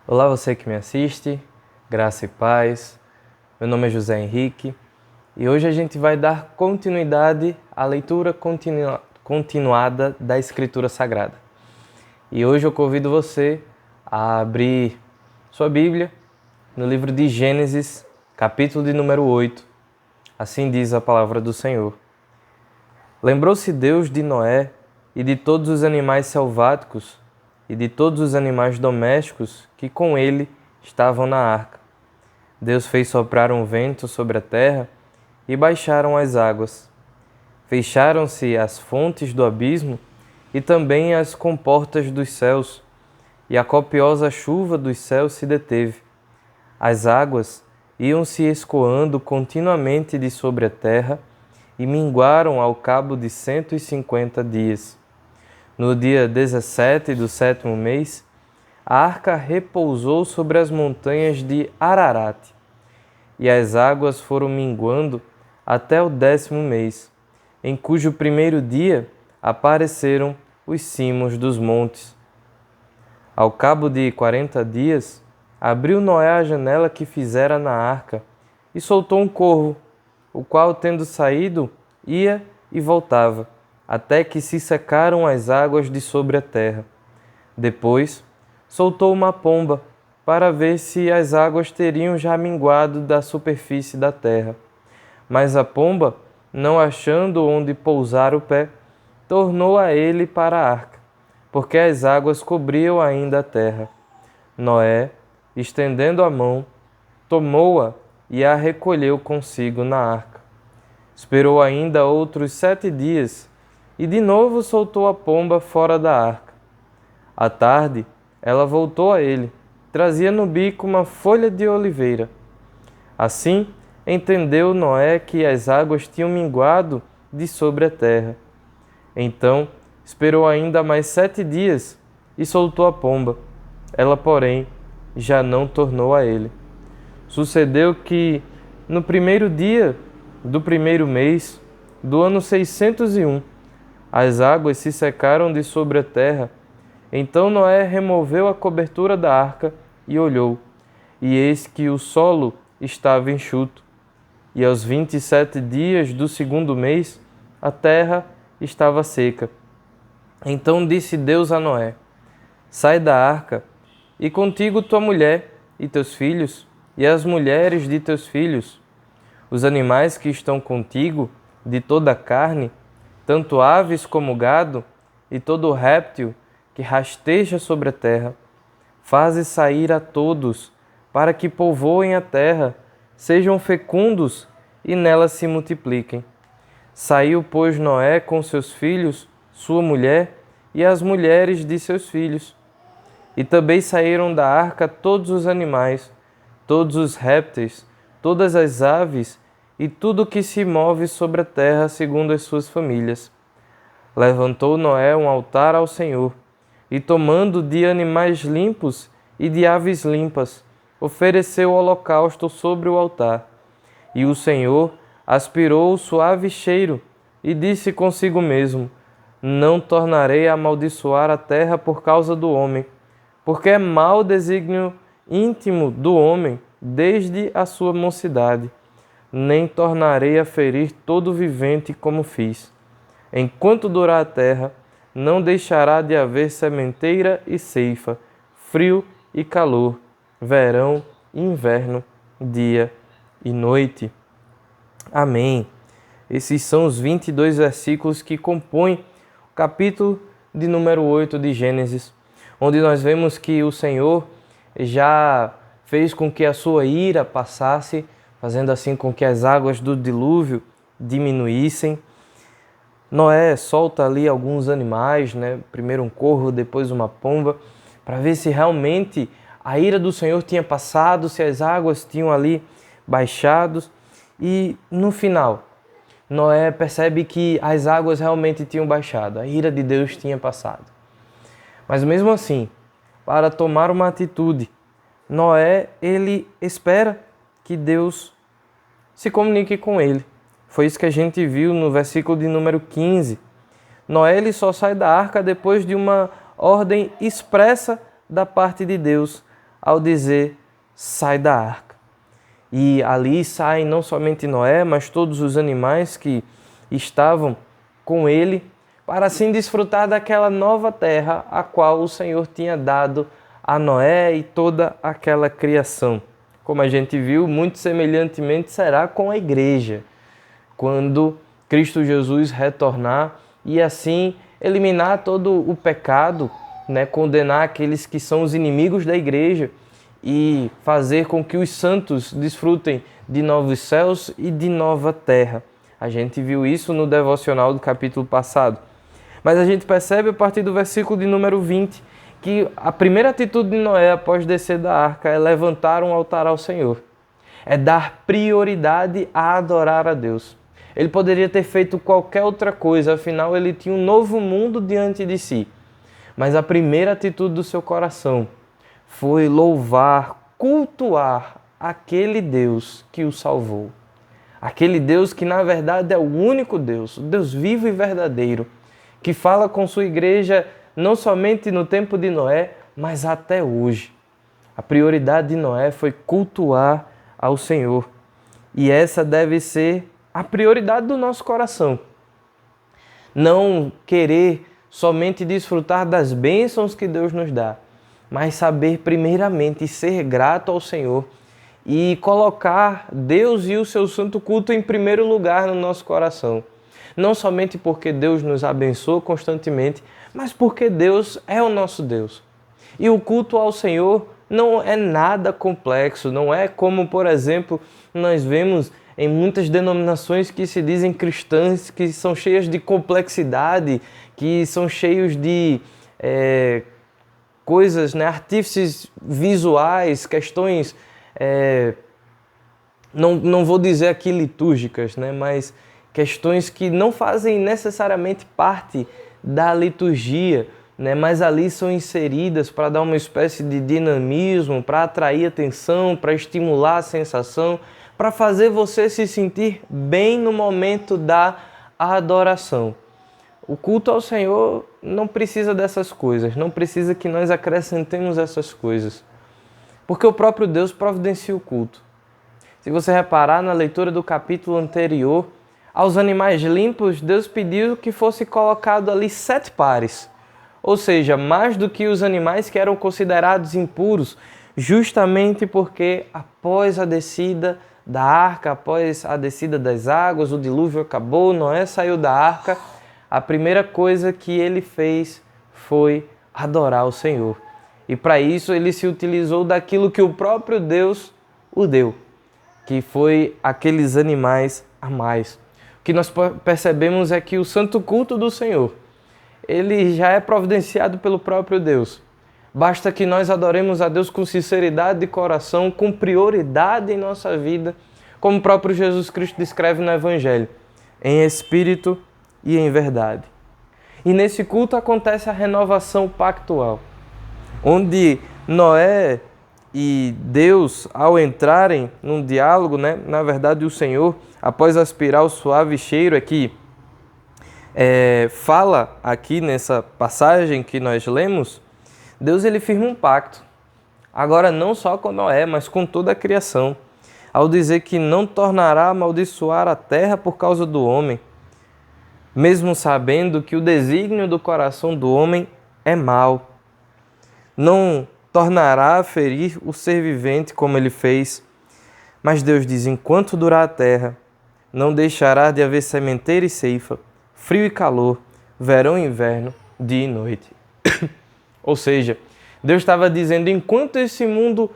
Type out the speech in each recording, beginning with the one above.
Olá, você que me assiste, graça e paz. Meu nome é José Henrique e hoje a gente vai dar continuidade à leitura continuada da Escritura Sagrada. E hoje eu convido você a abrir sua Bíblia no livro de Gênesis, capítulo de número 8. Assim diz a palavra do Senhor. Lembrou-se Deus de Noé e de todos os animais selváticos e de todos os animais domésticos que com ele estavam na arca. Deus fez soprar um vento sobre a terra e baixaram as águas. Fecharam-se as fontes do abismo e também as comportas dos céus, e a copiosa chuva dos céus se deteve. As águas iam se escoando continuamente de sobre a terra e minguaram ao cabo de 150 dias. No dia 17 do 7º mês, a arca repousou sobre as montanhas de Ararat, e as águas foram minguando até o 10º mês, em cujo primeiro dia apareceram os cimos dos montes. Ao cabo de 40 dias, abriu Noé a janela que fizera na arca e soltou um corvo, o qual, tendo saído, ia e voltava, até que se secaram as águas de sobre a terra. Depois, soltou uma pomba, para ver se as águas teriam já minguado da superfície da terra. Mas a pomba, não achando onde pousar o pé, tornou a ele para a arca, porque as águas cobriam ainda a terra. Noé, estendendo a mão, tomou-a e a recolheu consigo na arca. Esperou ainda outros 7 dias, e de novo soltou a pomba fora da arca. À tarde, ela voltou a ele, trazia no bico uma folha de oliveira. Assim, entendeu Noé que as águas tinham minguado de sobre a terra. Então, esperou ainda mais 7 dias e soltou a pomba. Ela, porém, já não tornou a ele. Sucedeu que, no primeiro dia do primeiro mês do ano 601, as águas se secaram de sobre a terra. Então Noé removeu a cobertura da arca e olhou, e eis que o solo estava enxuto. E aos 27 dias do segundo mês, a terra estava seca. Então disse Deus a Noé: Sai da arca, e contigo tua mulher e teus filhos, e as mulheres de teus filhos, os animais que estão contigo, de toda a carne, tanto aves como gado, e todo réptil que rasteja sobre a terra. Faze sair a todos, para que povoem a terra, sejam fecundos e nela se multipliquem. Saiu, pois, Noé com seus filhos, sua mulher e as mulheres de seus filhos. E também saíram da arca todos os animais, todos os répteis, todas as aves e tudo que se move sobre a terra segundo as suas famílias. Levantou Noé um altar ao Senhor, e tomando de animais limpos e de aves limpas, ofereceu o holocausto sobre o altar. E o Senhor aspirou o suave cheiro e disse consigo mesmo: Não tornarei a amaldiçoar a terra por causa do homem, porque é mau desígnio íntimo do homem desde a sua mocidade. Nem tornarei a ferir todo vivente como fiz. Enquanto durar a terra, não deixará de haver sementeira e ceifa, frio e calor, verão e inverno, dia e noite. Amém. Esses são os 22 versículos que compõem o capítulo de número 8 de Gênesis, onde nós vemos que o Senhor já fez com que a sua ira passasse, fazendo assim com que as águas do dilúvio diminuíssem. Noé solta ali alguns animais, primeiro um corvo, depois uma pomba, para ver se realmente a ira do Senhor tinha passado, se as águas tinham ali baixado. E no final, Noé percebe que as águas realmente tinham baixado, a ira de Deus tinha passado. Mas mesmo assim, para tomar uma atitude, Noé, ele espera que Deus se comunique com ele. Foi isso que a gente viu no versículo de número 15. Noé ele só sai da arca depois de uma ordem expressa da parte de Deus, ao dizer: sai da arca. E ali saem não somente Noé, mas todos os animais que estavam com ele, para assim desfrutar daquela nova terra a qual o Senhor tinha dado a Noé e toda aquela criação. Como a gente viu, muito semelhantemente será com a igreja, quando Cristo Jesus retornar e assim eliminar todo o pecado, condenar aqueles que são os inimigos da igreja e fazer com que os santos desfrutem de novos céus e de nova terra. A gente viu isso no devocional do capítulo passado. Mas a gente percebe a partir do versículo de número 20 que a primeira atitude de Noé após descer da arca é levantar um altar ao Senhor. É dar prioridade a adorar a Deus. Ele poderia ter feito qualquer outra coisa, afinal ele tinha um novo mundo diante de si. Mas a primeira atitude do seu coração foi louvar, cultuar aquele Deus que o salvou. Aquele Deus que na verdade é o único Deus, o Deus vivo e verdadeiro, que fala com sua igreja não somente no tempo de Noé, mas até hoje. A prioridade de Noé foi cultuar ao Senhor. E essa deve ser a prioridade do nosso coração. Não querer somente desfrutar das bênçãos que Deus nos dá, mas saber primeiramente ser grato ao Senhor e colocar Deus e o seu santo culto em primeiro lugar no nosso coração. Não somente porque Deus nos abençoa constantemente, mas porque Deus é o nosso Deus. E o culto ao Senhor não é nada complexo, não é como, por exemplo, nós vemos em muitas denominações que se dizem cristãs, que são cheias de complexidade, que são cheios de coisas, artífices visuais, questões, não vou dizer aqui litúrgicas, mas questões que não fazem necessariamente parte da liturgia, mas ali são inseridas para dar uma espécie de dinamismo, para atrair atenção, para estimular a sensação, para fazer você se sentir bem no momento da adoração. O culto ao Senhor não precisa dessas coisas, não precisa que nós acrescentemos essas coisas, porque o próprio Deus providencia o culto. Se você reparar na leitura do capítulo anterior, aos animais limpos, Deus pediu que fosse colocado ali 7 pares, ou seja, mais do que os animais que eram considerados impuros, justamente porque após a descida da arca, após a descida das águas, o dilúvio acabou, Noé saiu da arca, a primeira coisa que ele fez foi adorar o Senhor. E para isso ele se utilizou daquilo que o próprio Deus o deu, que foi aqueles animais a mais. O que nós percebemos é que o santo culto do Senhor, ele já é providenciado pelo próprio Deus. Basta que nós adoremos a Deus com sinceridade de coração, com prioridade em nossa vida, como o próprio Jesus Cristo descreve no Evangelho, em espírito e em verdade. E nesse culto acontece a renovação pactual, onde Noé e Deus, ao entrarem num diálogo, na verdade o Senhor, após aspirar o suave cheiro aqui, fala aqui nessa passagem que nós lemos, Deus ele firma um pacto, agora não só com Noé, mas com toda a criação, ao dizer que não tornará a amaldiçoar a terra por causa do homem, mesmo sabendo que o desígnio do coração do homem é mau. Não tornará a ferir o ser vivente como ele fez, mas Deus diz, enquanto durar a terra, não deixará de haver sementeira e ceifa, frio e calor, verão e inverno, dia e noite. Ou seja, Deus estava dizendo, enquanto esse mundo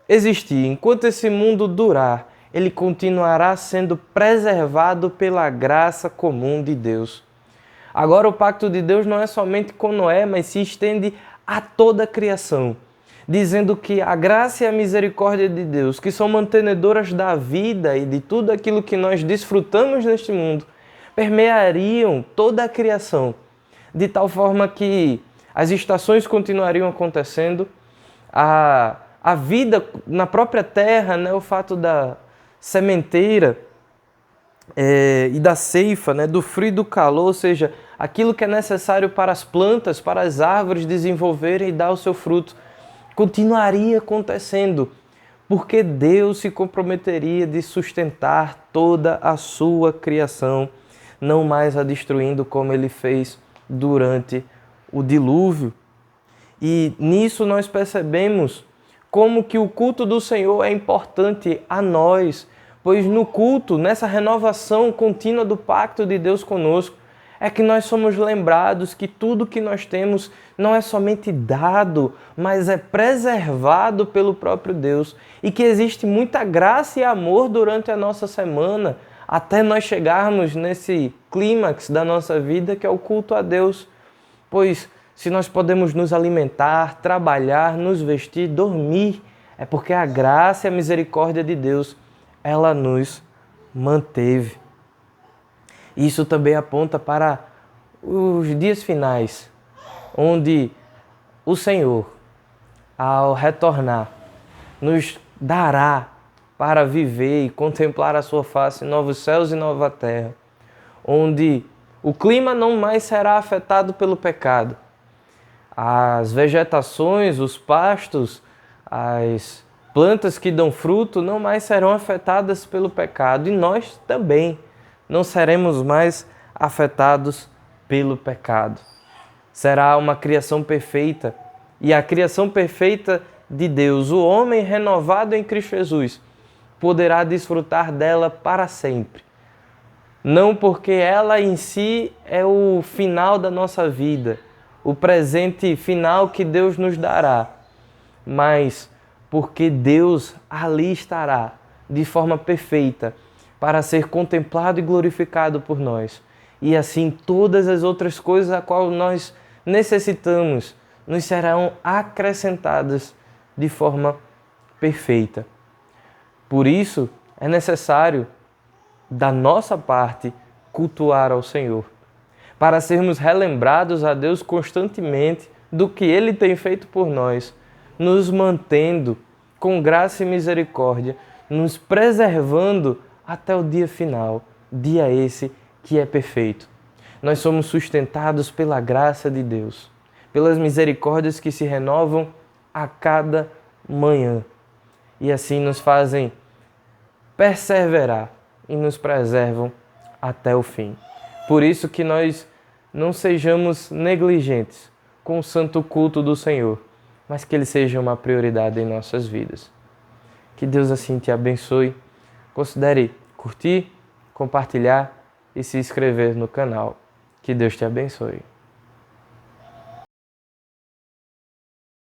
existir, enquanto esse mundo durar, ele continuará sendo preservado pela graça comum de Deus. Agora o pacto de Deus não é somente com Noé, mas se estende a toda a criação, dizendo que a graça e a misericórdia de Deus, que são mantenedoras da vida e de tudo aquilo que nós desfrutamos neste mundo, permeariam toda a criação, de tal forma que as estações continuariam acontecendo, a vida na própria terra, o fato da sementeira e da ceifa, do frio e do calor, ou seja, aquilo que é necessário para as plantas, para as árvores desenvolverem e dar o seu fruto, continuaria acontecendo, porque Deus se comprometeria de sustentar toda a sua criação, não mais a destruindo como ele fez durante o dilúvio. E nisso nós percebemos como que o culto do Senhor é importante a nós, pois no culto, nessa renovação contínua do pacto de Deus conosco, é que nós somos lembrados que tudo que nós temos não é somente dado, mas é preservado pelo próprio Deus e que existe muita graça e amor durante a nossa semana, até nós chegarmos nesse clímax da nossa vida que é o culto a Deus. Pois se nós podemos nos alimentar, trabalhar, nos vestir, dormir, é porque a graça e a misericórdia de Deus, ela nos manteve. Isso também aponta para os dias finais, onde o Senhor, ao retornar, nos dará para viver e contemplar a sua face, novos céus e nova terra, onde o clima não mais será afetado pelo pecado. As vegetações, os pastos, as plantas que dão fruto não mais serão afetadas pelo pecado e nós também não seremos mais afetados pelo pecado. Será uma criação perfeita e a criação perfeita de Deus, o homem renovado em Cristo Jesus, poderá desfrutar dela para sempre. Não porque ela em si é o final da nossa vida, o presente final que Deus nos dará, mas porque Deus ali estará de forma perfeita para ser contemplado e glorificado por nós. E assim todas as outras coisas a qual nós necessitamos nos serão acrescentadas de forma perfeita. Por isso é necessário, da nossa parte, cultuar ao Senhor, para sermos relembrados a Deus constantemente do que Ele tem feito por nós, nos mantendo com graça e misericórdia, nos preservando até o dia final, dia esse que é perfeito. Nós somos sustentados pela graça de Deus, pelas misericórdias que se renovam a cada manhã e assim nos fazem perseverar e nos preservam até o fim. Por isso que nós não sejamos negligentes com o santo culto do Senhor, mas que ele seja uma prioridade em nossas vidas. Que Deus assim te abençoe. Considere curtir, compartilhar e se inscrever no canal. Que Deus te abençoe.